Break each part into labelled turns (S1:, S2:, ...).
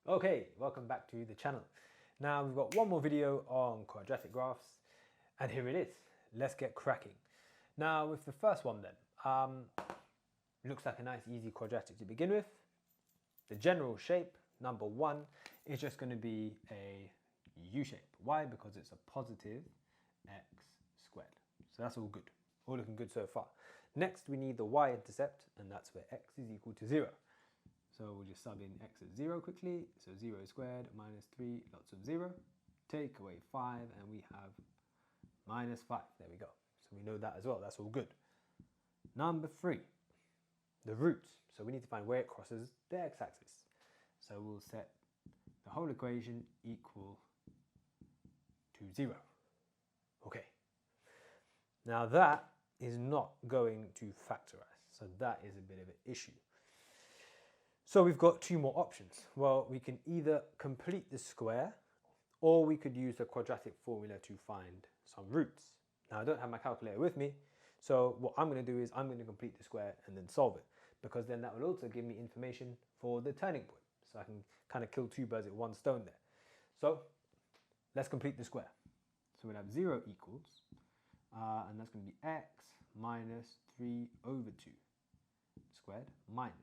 S1: Okay, welcome back to the channel. Now we've got one more video on quadratic graphs, and here it is. Let's get cracking. Now with the first one then, looks like a nice easy quadratic to begin with. The general shape, number one, is just going to be a U shape. Why? Because it's a positive x squared. So that's all good. All looking good so far. Next we need the y-intercept, and that's where x is equal to 0. So we'll just sub in x at 0 quickly. So 0 squared minus 3, lots of 0. Take away 5 and we have minus 5. There we go. So we know that as well. That's all good. Number 3, the roots. So we need to find where it crosses the x-axis. So we'll set the whole equation equal to 0. Okay. Now that is not going to factorize. So that is a bit of an issue. So we've got two more options. Well, we can either complete the square or we could use the quadratic formula to find some roots. Now I don't have my calculator with me, so what I'm going to do is I'm going to complete the square and then solve it, because then that will also give me information for the turning point. So I can kind of kill two birds with one stone there. So let's complete the square. So we'll have 0 equals, and that's going to be x minus 3 over 2 squared minus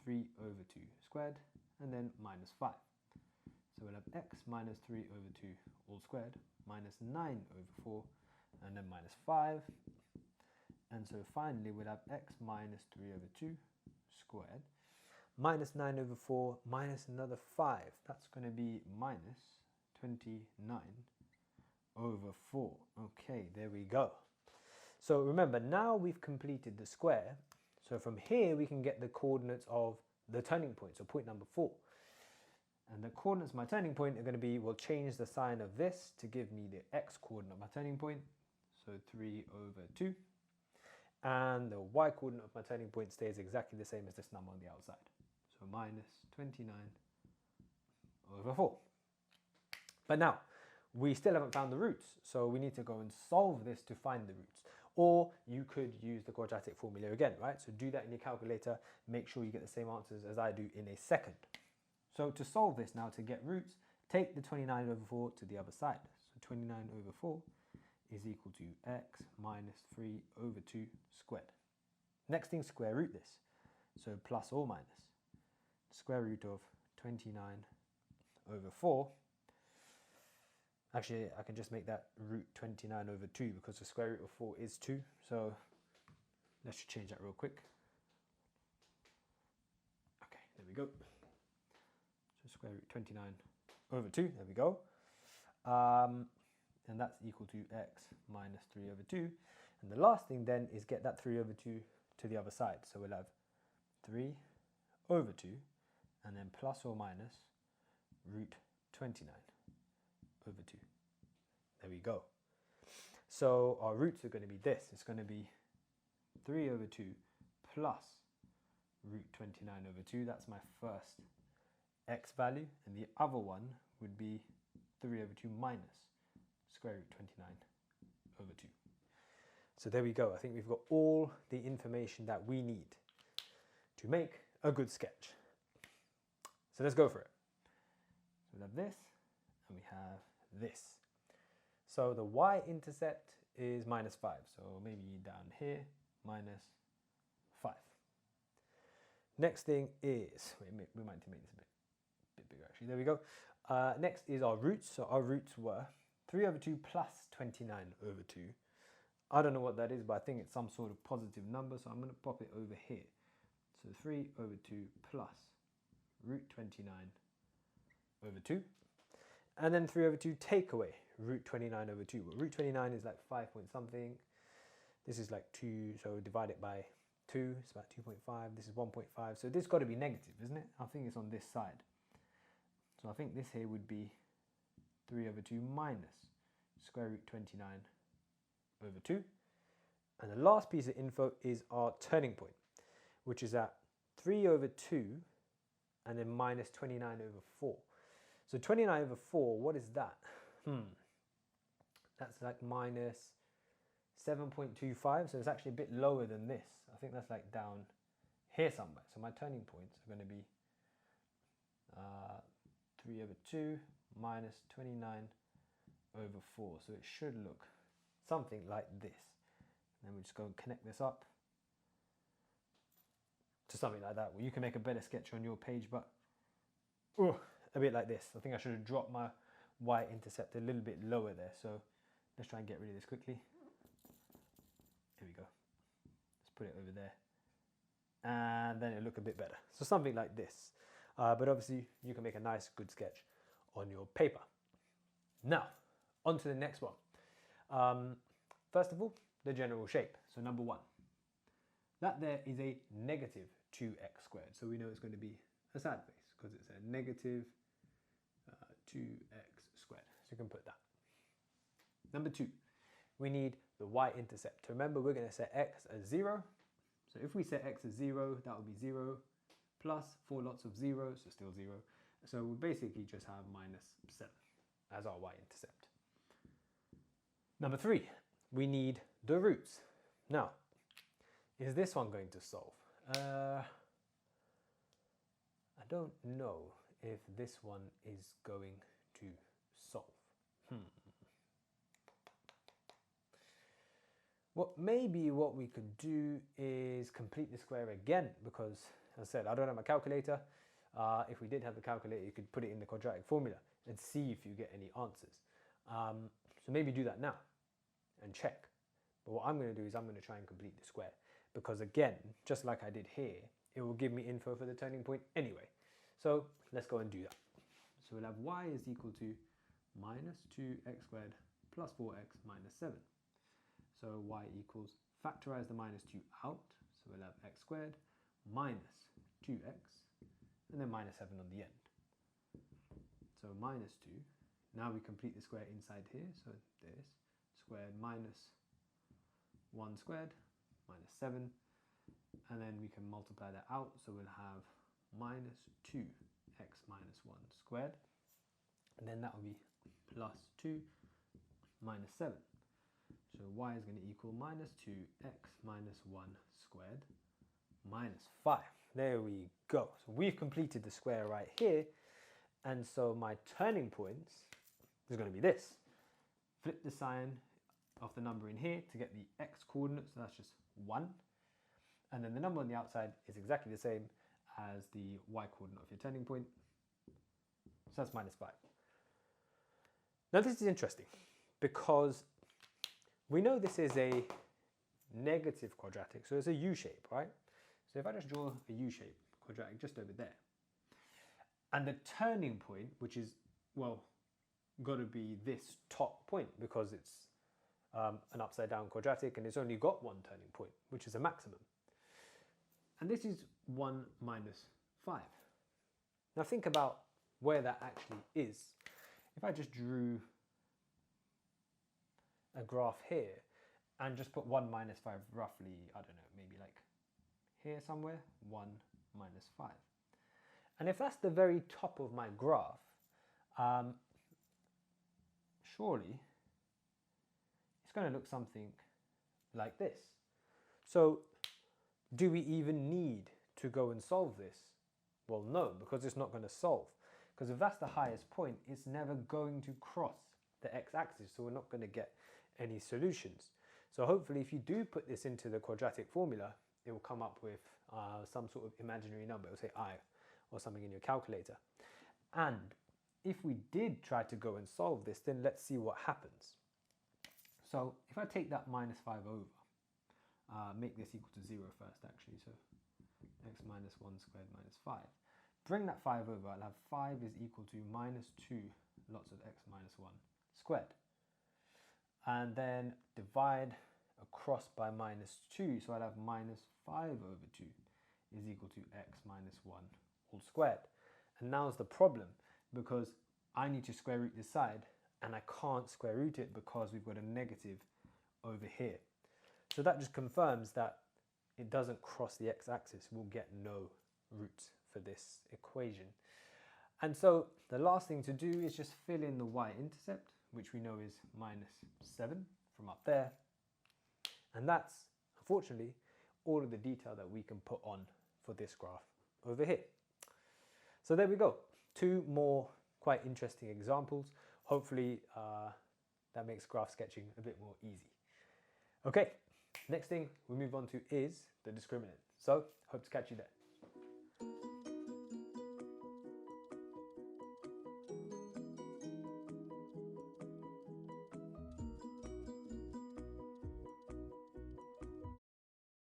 S1: 3 over 2 squared, and then minus 5. So we'll have x minus 3 over 2 all squared, minus 9 over 4, and then minus 5. And so finally we'll have x minus 3 over 2 squared, minus 9 over 4, minus another 5. That's going to be minus 29 over 4. Okay, there we go. So remember, now we've completed the square. So from here we can get the coordinates of the turning point, so point number 4. And the coordinates of my turning point are going to be, we'll change the sign of this to give me the x coordinate of my turning point, so 3 over 2. And the y coordinate of my turning point stays exactly the same as this number on the outside. So minus 29 over 4. But now, we still haven't found the roots, so we need to go and solve this to find the roots. Or you could use the quadratic formula again, right? So do that in your calculator, make sure you get the same answers as I do in a second. So to solve this now, to get roots, take the 29 over 4 to the other side. So 29 over 4 is equal to x minus 3 over 2 squared. Next thing, square root this. So plus or minus square root of 29 over 4. Actually, I can just make that root 29 over 2 because the square root of 4 is 2. So let's just change that real quick. Okay, there we go. So square root 29 over 2, there we go. And that's equal to x minus 3 over 2. And the last thing then is get that 3 over 2 to the other side. So we'll have 3 over 2 and then plus or minus root 29 over 2. There we go. So our roots are going to be this. It's going to be 3 over 2 plus root 29 over 2. That's my first x value. And the other one would be 3 over 2 minus square root 29 over 2. So there we go. I think we've got all the information that we need to make a good sketch. So let's go for it. So we have this and we have this. So the y-intercept is minus 5. So maybe down here, minus 5. Next thing is, we might need to make this a bit bigger actually. There we go. Next is our roots. So our roots were 3 over 2 plus 29 over 2. I don't know what that is, but I think it's some sort of positive number. So I'm going to pop it over here. So 3 over 2 plus root 29 over 2. And then 3 over 2 take away root 29 over 2. Well, root 29 is like 5 point something. This is like 2, so divide it by 2. It's about 2.5. This is 1.5. So this got to be negative, isn't it? I think it's on this side. So I think this here would be 3 over 2 minus square root 29 over 2. And the last piece of info is our turning point, which is at 3 over 2 and then minus 29 over 4. So 29 over 4, what is that? That's like minus 7.25, so it's actually a bit lower than this. I think that's like down here somewhere. So my turning points are going to be 3 over 2 minus 29 over 4. So it should look something like this. And then we just go and connect this up to something like that. Well, you can make a better sketch on your page, but a bit like this. I think I should have dropped my y-intercept a little bit lower there. So let's try and get rid of this quickly. Here we go. Let's put it over there. And then it'll look a bit better. So something like this. But obviously you can make a nice, good sketch on your paper. Now, on to the next one. First of all, the general shape. So number 1. That there is a negative 2x squared. So we know it's going to be a sad face because it's a negative 2x squared. So you can put that. Number 2, we need the y-intercept. Remember, we're going to set x as 0. So if we set x as 0, that would be 0 plus 4 lots of zeros, so still 0. So we basically just have minus 7 as our y-intercept. Number 3, we need the roots. Now, is this one going to solve? I don't know if this one is going to solve. Maybe what we could do is complete the square again, because as I said, I don't have my calculator. If we did have the calculator, you could put it in the quadratic formula and see if you get any answers. So maybe do that now and check. But what I'm going to do is I'm going to try and complete the square, because again, just like I did here, it will give me info for the turning point anyway. So let's go and do that. So we'll have y is equal to minus 2x squared plus 4x minus 7. So y equals, factorize the minus 2 out, so we'll have x squared minus 2x, and then minus 7 on the end. So minus 2, now we complete the square inside here, so this, squared minus 1 squared, minus 7, and then we can multiply that out, so we'll have minus 2x minus 1 squared, and then that will be plus 2 minus 7. So y is going to equal minus 2x minus 1 squared minus 5. There we go. So we've completed the square right here. And so my turning points is going to be this. Flip the sign of the number in here to get the x coordinates. So that's just 1. And then the number on the outside is exactly the same as the y coordinate of your turning point. So that's minus 5. Now this is interesting because we know this is a negative quadratic, so it's a U-shape, right? So if I just draw a U-shape quadratic just over there, and the turning point, which is, well, got to be this top point because it's an upside down quadratic and it's only got one turning point, which is a maximum. And this is 1 minus 5. Now think about where that actually is. If I just drew a graph here and just put 1 minus 5 roughly, I don't know, maybe like here somewhere, 1 minus 5. And if that's the very top of my graph, surely it's going to look something like this. So do we even need to go and solve this? Well, no, because it's not going to solve. Because if that's the highest point, it's never going to cross the x-axis, so we're not going to get any solutions. So hopefully if you do put this into the quadratic formula, it will come up with some sort of imaginary number. It will say I or something in your calculator. And if we did try to go and solve this, then let's see what happens. So if I take that minus 5 over, make this equal to 0 first actually, so x minus 1 squared minus 5. Bring that 5 over, I'll have 5 is equal to minus 2 lots of x minus 1 squared. And then divide across by minus 2, so I'll have minus 5 over 2 is equal to x minus 1 all squared. And now's the problem, because I need to square root this side, and I can't square root it because we've got a negative over here. So that just confirms that it doesn't cross the x-axis. We'll get no roots for this equation. And so the last thing to do is just fill in the y-intercept, which we know is minus 7 from up there. And that's, unfortunately, all of the detail that we can put on for this graph over here. So there we go. 2 more quite interesting examples. Hopefully that makes graph sketching a bit more easy. Okay, next thing we move on to is the discriminant. So hope to catch you there.